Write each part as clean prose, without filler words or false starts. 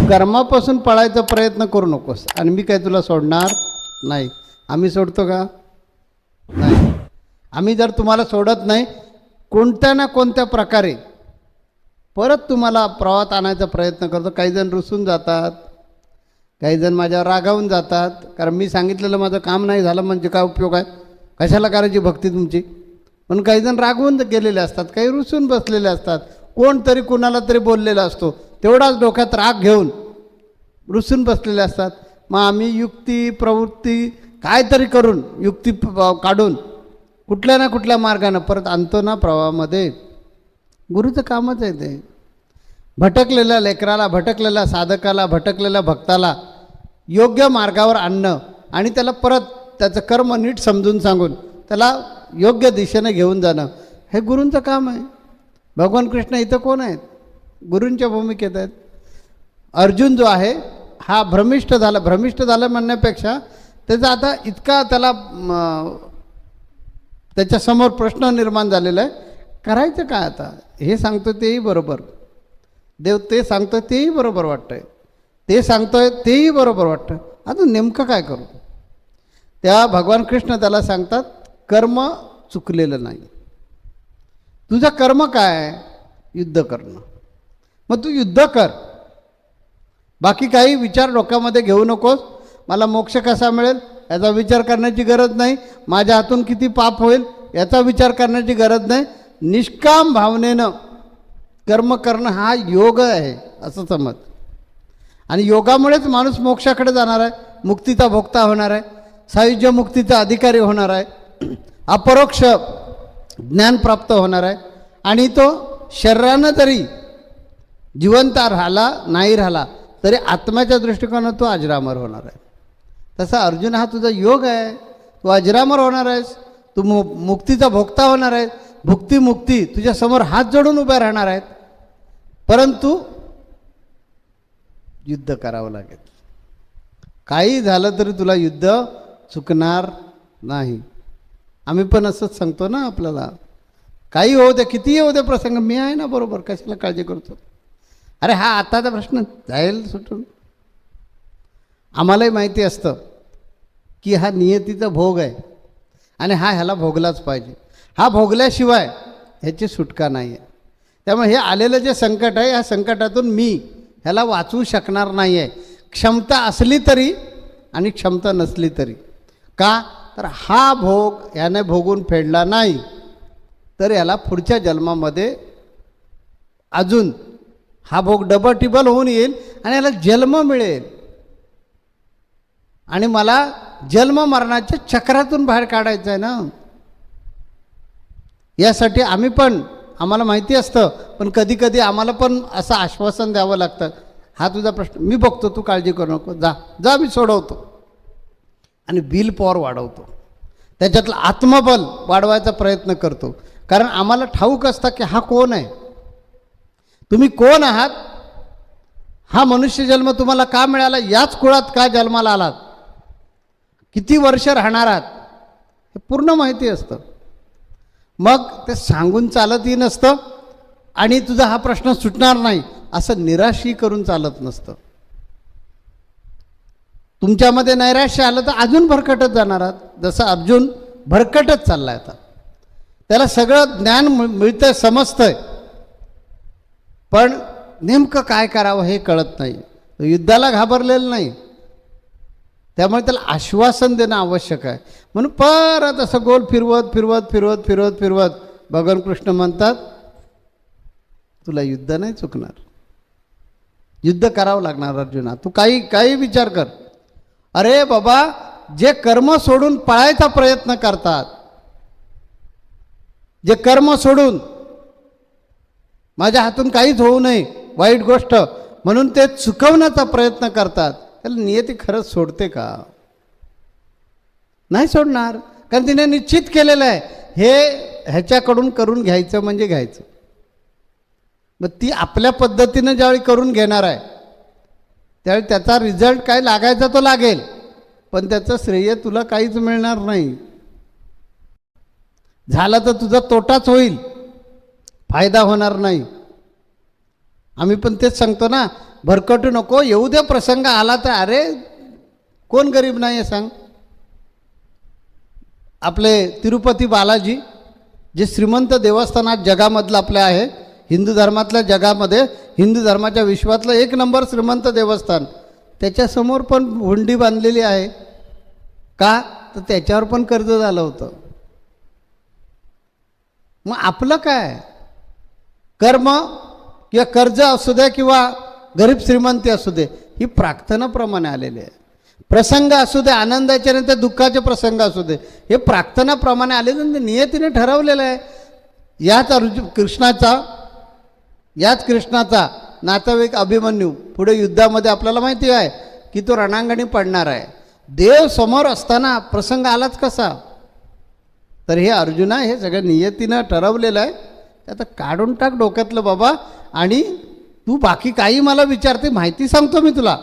कर्मापासून पळायचा प्रयत्न करू नकोस. आणि मी काय तुला सोडणार नाही. आम्ही सोडतो का? नाही. आम्ही जर तुम्हाला सोडत नाही, कोणत्या ना कोणत्या प्रकारे परत तुम्हाला प्रवाहात आणायचा प्रयत्न करतो. काही जण रुसून जातात, काही जण माझ्यावर रागावून जातात, कारण मी सांगितलेलं माझं काम नाही झालं म्हणजे काय उपयोग आहे, कशाला करायची भक्ती तुमची. पण काही जण रागवून गेलेले असतात, काही रुसून बसलेले असतात, कोणतरी कुणाला तरी बोललेला असतो, तेवढाच डोक्यात राग घेऊन रुसून बसलेले असतात. मग आम्ही युक्ती प्रवृत्ती काहीतरी करून, युक्ती काढून कुठल्या ना कुठल्या मार्गानं परत आणतो ना प्रवाहामध्ये. गुरुचं कामच आहे ते. भटकलेल्या लेकराला, भटकलेल्या साधकाला, भटकलेल्या भक्ताला योग्य मार्गावर आणणं आणि त्याला परत त्याचं कर्म नीट समजून सांगून त्याला योग्य दिशेने घेऊन जाणं, हे गुरूंचं काम आहे. भगवान कृष्ण इथं कोण आहेत? गुरूंच्या भूमिकेत आहेत. अर्जुन जो आहे हा भ्रमिष्ट झाला म्हणण्यापेक्षा त्याचा आता इतका त्याला त्याच्यासमोर प्रश्न निर्माण झालेला आहे, करायचं काय आता? हे सांगतो तेही बरोबर, देव ते सांगतो तेही बरोबर वाटतंय, ते सांगतोय तेही बरोबर वाटतं, आता नेमकं काय करू? त्या भगवान कृष्ण त्याला सांगतात, कर्म चुकलेलं नाही. तुझं कर्म काय? युद्ध करणं. मग तू युद्ध कर, बाकी काही विचार डोक्यामध्ये घेऊ नकोस. मला मोक्ष कसा मिळेल याचा विचार करण्याची गरज नाही, माझ्या हातून किती पाप होईल याचा विचार करण्याची गरज नाही. निष्काम भावनेनं कर्म करणं हा योग आहे असं समज. आणि योगामुळेच माणूस मोक्षाकडे जाणार आहे, मुक्तीचा भोक्ता होणार आहे, सायुज्य मुक्तीचा अधिकारी होणार आहे, अपरोक्ष ज्ञान प्राप्त होणार आहे. आणि तो शरीरानं जरी जिवंत राहिला नाही राहिला तरी आत्म्याच्या दृष्टिकोनात तो अजरामर होणार आहे. तसा अर्जुन हा तुझा योग आहे, तू अजरामर होणार आहेस, तू मुक्तीचा भोक्ता होणार आहे. भुक्ती मुक्ती तुझ्यासमोर हात जोडून उभ्या राहणार आहेत, परंतु युद्ध करावं लागेल. काही झालं तरी तुला युद्ध चुकणार नाही. आम्ही पण असंच सांगतो ना आपल्याला, काही होऊ दे, कितीही होऊ दे प्रसंग, मी आहे ना बरोबर, कशाला काळजी करतो? अरे हा आताचा प्रश्न जाईल सुटून. आम्हालाही माहिती असतं की हा नियतीचा भोग आहे आणि ह्याला भोगलाच पाहिजे. हा भोगल्याशिवाय ह्याची सुटका नाही आहे. त्यामुळे हे आलेलं जे संकट आहे, या संकटातून मी ह्याला वाचवू शकणार नाही आहे, क्षमता असली तरी आणि क्षमता नसली तरी. का तर हा भोग याने भोगून फेडला नाही तर याला पुढच्या जन्मामध्ये अजून हा भोग डबल टिबल होऊन येईल आणि याला जन्म मिळेल आणि मला जन्म मरणाच्या चक्रातून बाहेर काढायचं आहे ना. यासाठी आम्हाला माहिती असतं, पण कधी कधी आम्हाला पण असं आश्वासन द्यावं लागतं, हा तुझा प्रश्न मी बघतो, तू काळजी करू नको, जा मी सोडवतो. आणि बिल पॉवर वाढवतो, त्याच्यातलं आत्मबल वाढवायचा प्रयत्न करतो. कारण आम्हाला ठाऊक असतं की हा कोण आहे, तुम्ही कोण आहात, हा मनुष्य जन्म तुम्हाला का मिळाला, याच कुळात का जन्माला आलात, किती वर्ष राहणार आहात, हे पूर्ण माहिती असतं. मग ते सांगून चालतही नसतं आणि तुझा हा प्रश्न सुटणार नाही असं निराशी करून चालत नसतं. तुमच्यामध्ये नैराश्य आलं तर अजून भरकटत जाणार आहात. जसं अर्जुन भरकटत चाललाय, आता त्याला सगळं ज्ञान मिळतंय, समजतंय, पण नेमकं काय करावं हे कळत नाही. तो युद्धाला घाबरलेलं नाही, त्यामुळे त्याला आश्वासन देणं आवश्यक आहे. म्हणून परत असं गोल फिरवत फिरवत फिरवत फिरवत फिरवत भगवान कृष्ण म्हणतात, तुला युद्ध नाही चुकणार, युद्ध करावं लागणार अर्जुना. तू काही विचार कर. अरे बाबा, जे कर्म सोडून पळायचा प्रयत्न करतात, जे कर्म सोडून माझ्या हातून काहीच होऊ नये वाईट गोष्ट म्हणून ते चुकवण्याचा प्रयत्न करतात, त्याला नियती खरंच सोडते का? नाही सोडणार, कारण तिने निश्चित केलेलं आहे हे ह्याच्याकडून करून घ्यायचं म्हणजे घ्यायचं. मग ती आपल्या पद्धतीनं ज्यावेळी करून घेणार आहे त्यावेळी त्याचा रिझल्ट काय लागायचा तो लागेल, पण त्याचं श्रेय तुला काहीच मिळणार नाही. झाला तर तुझा तोटाच होईल, फायदा होणार नाही. आम्ही पण तेच सांगतो ना, भरकटू नको, येऊ दे प्रसंग आला तर. अरे कोण गरीब नाही आहे सांग. आपले तिरुपती बालाजी जे श्रीमंत देवस्थान आज जगामधलं आपलं आहे, हिंदू धर्मातल्या जगामध्ये, हिंदू धर्माच्या विश्वातलं 1 नंबर श्रीमंत देवस्थान, त्याच्यासमोर पण हुंडी बांधलेली आहे. का तर त्याच्यावर पण कर्ज झालं होतं. मग आपलं काय, कर्म किंवा कर्ज असू दे किंवा गरीब श्रीमंती असू दे, ही प्रार्थनाप्रमाणे आलेली आहे. प्रसंग असू दे, आनंदाचे नंतर दुःखाचे प्रसंग असू दे, हे प्रार्थनाप्रमाणे आलेले, नियतीने ठरवलेलं आहे. याच कृष्णाचा नातेवाईक अभिमन्यू पुढे युद्धामध्ये आपल्याला माहिती आहे की तो रणांगणी पडणार आहे. देव समोर असताना प्रसंग आलाच कसा. तर हे अर्जुना, हे सगळं नियतीनं ठरवलेलं आहे. आता काढून टाक डोक्यातलं बाबा, आणि तू बाकी काही मला विचारते, माहिती सांगतो मी तुला.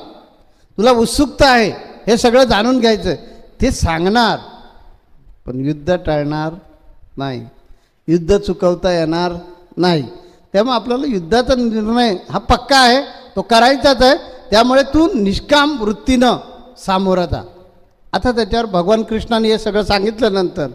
तुला उत्सुकता आहे हे सगळं जाणून घ्यायचं, ते सांगणार. पण युद्ध टाळणार नाही, युद्ध चुकवता येणार नाही. त्यामुळे आपल्याला युद्धाचा निर्णय हा पक्का आहे, तो करायचाच आहे. त्यामुळे तू निष्काम वृत्तीनं सामोरं जा. आता त्याच्यावर भगवान कृष्णाने हे सगळं सांगितल्यानंतर